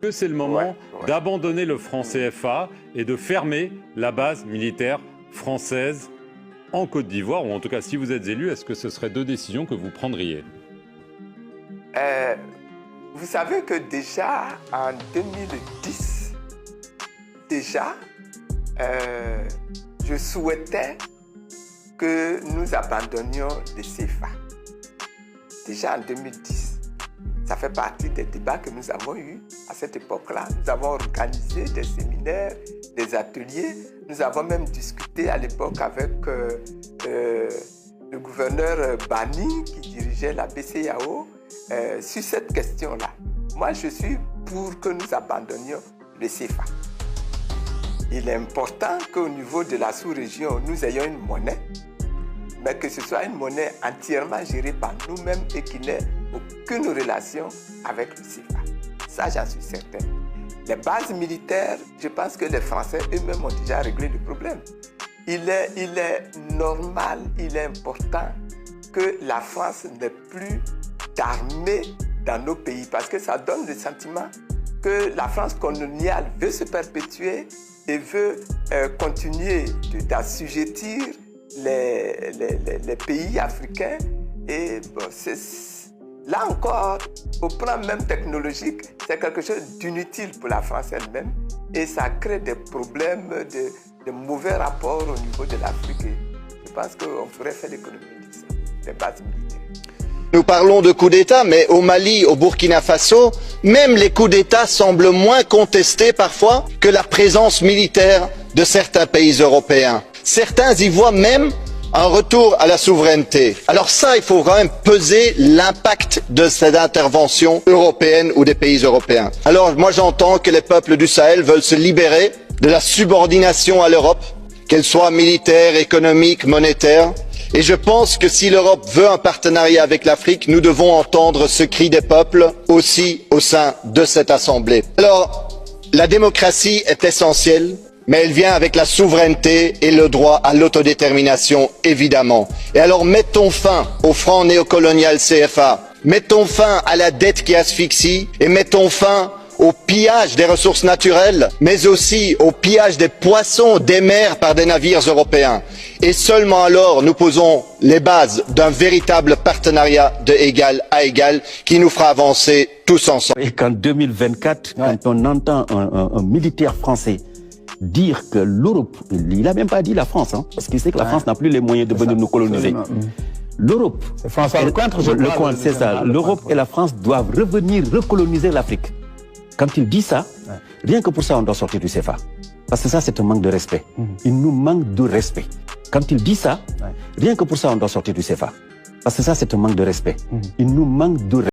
que c'est le moment d'abandonner le franc CFA et de fermer la base militaire française en Côte d'Ivoire, ou en tout cas, si vous êtes élu, est-ce que ce seraient deux décisions que vous prendriez? Vous savez que déjà en 2010, je souhaitais que nous abandonnions le CFA. Déjà en 2010. Ça fait partie des débats que nous avons eus à cette époque-là. Nous avons organisé des séminaires, des ateliers. Nous avons même discuté à l'époque avec le gouverneur Bani qui dirigeait la BCEAO sur cette question-là. Moi, je suis pour que nous abandonnions le CFA. Il est important qu'au niveau de la sous-région, nous ayons une monnaie, mais que ce soit une monnaie entièrement gérée par nous-mêmes et qui n'ait aucune relation avec le CFA. Ça, j'en suis certain. Les bases militaires, je pense que les Français eux-mêmes ont déjà réglé le problème. Il est normal, il est important que la France n'ait plus d'armée dans nos pays parce que ça donne le sentiment que la France coloniale veut se perpétuer et veut continuer d'assujettir les pays africains. Et bon, là encore, au plan même technologique, c'est quelque chose d'inutile pour la France elle-même et ça crée des problèmes de mauvais rapports au niveau de l'Afrique. Je pense qu'on pourrait faire l'économie de ça, des bases militaires. Nous parlons de coups d'État, mais au Mali, au Burkina Faso, même les coups d'État semblent moins contestés parfois que la présence militaire de certains pays européens. Certains y voient même un retour à la souveraineté. Alors ça, il faut quand même peser l'impact de cette intervention européenne ou des pays européens. Alors moi j'entends que les peuples du Sahel veulent se libérer de la subordination à l'Europe, qu'elle soit militaire, économique, monétaire. Et je pense que si l'Europe veut un partenariat avec l'Afrique, nous devons entendre ce cri des peuples aussi au sein de cette Assemblée. Alors, la démocratie est essentielle, mais elle vient avec la souveraineté et le droit à l'autodétermination, évidemment. Et alors, mettons fin au franc néocolonial CFA, mettons fin à la dette qui asphyxie et mettons fin au pillage des ressources naturelles, mais aussi au pillage des poissons des mers par des navires européens. Et seulement alors nous posons les bases d'un véritable partenariat de égal à égal qui nous fera avancer tous ensemble. Et qu'en 2024, quand on entend un militaire français dire que l'Europe, il n'a même pas dit la France, hein, parce qu'il sait que la France n'a plus les moyens de venir nous coloniser. L'Europe, l'Europe et la France doivent revenir recoloniser l'Afrique. Quand il dit ça, rien que pour ça, on doit sortir du CFA. Parce que ça, c'est un manque de respect. Il nous manque de respect. Quand il dit ça, rien que pour ça, on doit sortir du CFA. Parce que ça, c'est un manque de respect. Il nous manque de respect.